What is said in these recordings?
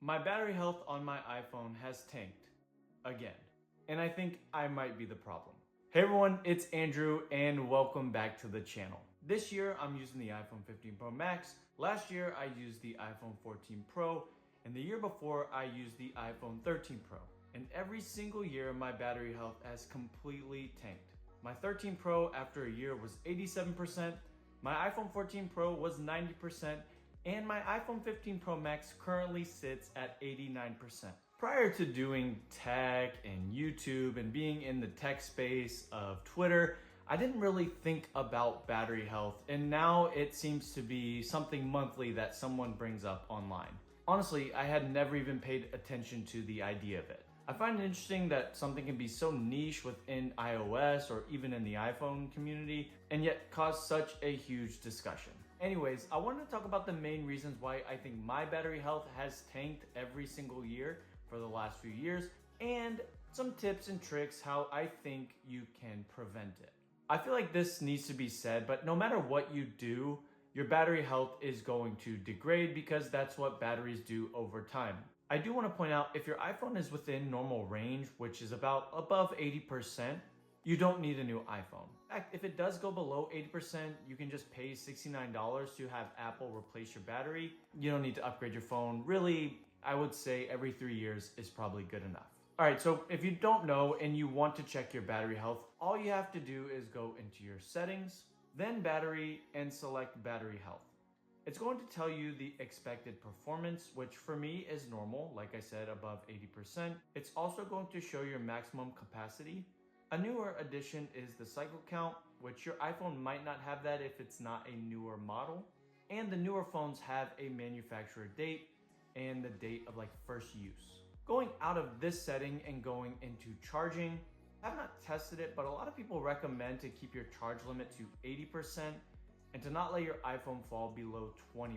My battery health on my iPhone has tanked again, and I think I might be the problem. Hey everyone, it's Andrew and welcome back to the channel. This year I'm using the iPhone 15 Pro Max. Last year I used the iPhone 14 Pro, and the year before I used the iPhone 13 Pro. And every single year my battery health has completely tanked. My 13 Pro after a year was 87%, my iPhone 14 Pro was 90%, and my iPhone 15 Pro Max currently sits at 89%. Prior to doing tech and YouTube and being in the tech space of Twitter, I didn't really think about battery health, and now it seems to be something monthly that someone brings up online. Honestly, I had never even paid attention to the idea of it. I find it interesting that something can be so niche within iOS or even in the iPhone community and yet cause such a huge discussion. Anyways, I wanted to talk about the main reasons why I think my battery health has tanked every single year for the last few years, and some tips and tricks how I think you can prevent it. I feel like this needs to be said, but no matter what you do, your battery health is going to degrade because that's what batteries do over time. I do want to point out, if your iPhone is within normal range, which is about above 80%, you don't need a new iPhone. In fact, if it does go below 80%, you can just pay $69 to have Apple replace your battery. You don't need to upgrade your phone. Really, I would say every 3 years is probably good enough. All right, so if you don't know and you want to check your battery health, all you have to do is go into your settings, then battery, and select battery health. It's going to tell you the expected performance, which for me is normal, like I said, above 80%. It's also going to show your maximum capacity. A newer addition is the cycle count, which your iPhone might not have that if it's not a newer model. And the newer phones have a manufacturer date and the date of like first use. Going out of this setting and going into charging, I've not tested it, but a lot of people recommend to keep your charge limit to 80% and to not let your iPhone fall below 20%.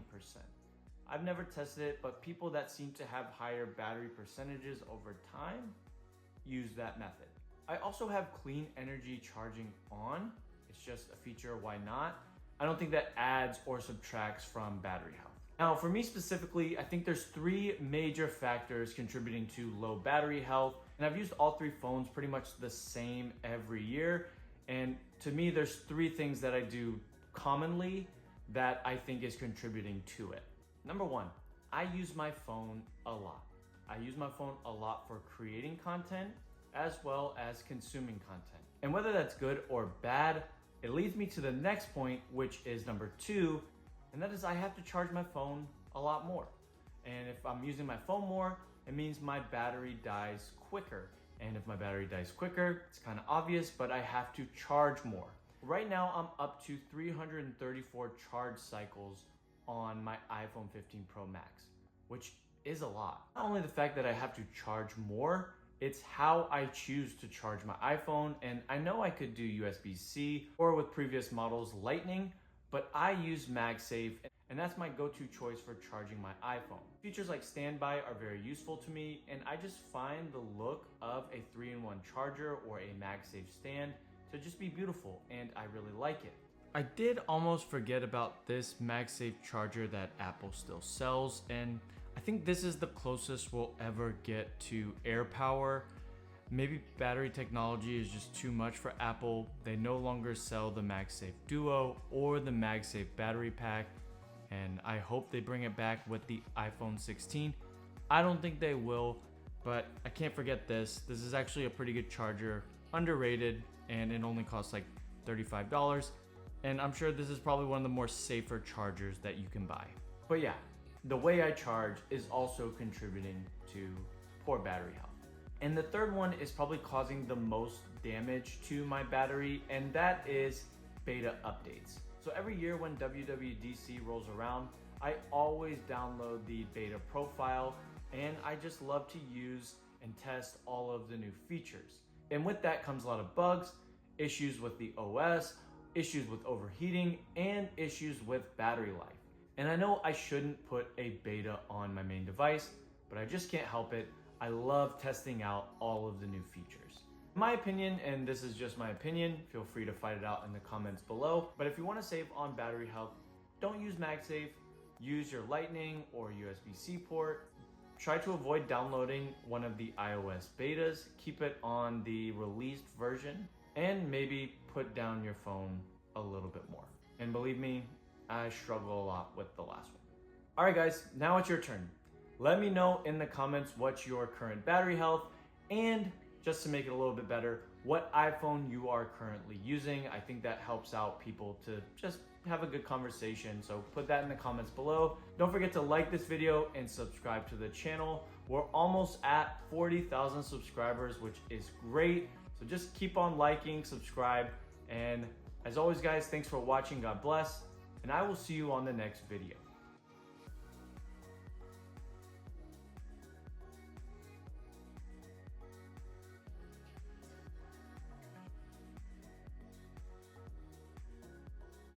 I've never tested it, but people that seem to have higher battery percentages over time use that method. I also have clean energy charging on. It's just a feature, why not? I don't think that adds or subtracts from battery health. Now, for me specifically, I think there's 3 major factors contributing to low battery health, and I've used all 3 phones pretty much the same every year. And to me, there's 3 things that I do commonly that I think is contributing to it. Number 1, I use my phone a lot. I use my phone a lot for creating content as well as consuming content. And whether that's good or bad, it leads me to the next point, which is number 2, and that is I have to charge my phone a lot more. And if I'm using my phone more, it means my battery dies quicker. And if my battery dies quicker, it's kind of obvious, but I have to charge more. Right now, I'm up to 334 charge cycles on my iPhone 15 Pro Max, which is a lot. Not only the fact that I have to charge more, it's how I choose to charge my iPhone. And I know I could do USB-C or with previous models, Lightning, but I use MagSafe, and that's my go-to choice for charging my iPhone. Features like standby are very useful to me, and I just find the look of a 3-in-1 charger or a MagSafe stand to just be beautiful, and I really like it. I did almost forget about this MagSafe charger that Apple still sells, and I think this is the closest we'll ever get to AirPower. Maybe battery technology is just too much for Apple. They no longer sell the MagSafe Duo or the MagSafe battery pack, and I hope they bring it back with the iPhone 16. I don't think they will, but I can't forget this. This is actually a pretty good charger, underrated, and it only costs like $35. And I'm sure this is probably one of the more safer chargers that you can buy. But yeah, the way I charge is also contributing to poor battery health. And the third one is probably causing the most damage to my battery, and that is beta updates. So every year when WWDC rolls around, I always download the beta profile, and I just love to use and test all of the new features. And with that comes a lot of bugs, issues with the OS, issues with overheating, and issues with battery life. And I know I shouldn't put a beta on my main device, but I just can't help it. I love testing out all of the new features. In my opinion, and this is just my opinion, feel free to fight it out in the comments below, but if you want to save on battery health, don't use MagSafe, use your Lightning or USB-C port. try to avoid downloading one of the iOS betas, keep it on the released version, and maybe put down your phone a little bit more. And believe me, I struggle a lot with the last one. All right guys, now it's your turn. Let me know in the comments what's your current battery health, and just to make it a little bit better, what iPhone you are currently using. I think that helps out people to just have a good conversation. So put that in the comments below. Don't forget to like this video and subscribe to the channel. We're almost at 40,000 subscribers, which is great. So just keep on liking, subscribe, and as always guys, thanks for watching. God bless, and I will see you on the next video.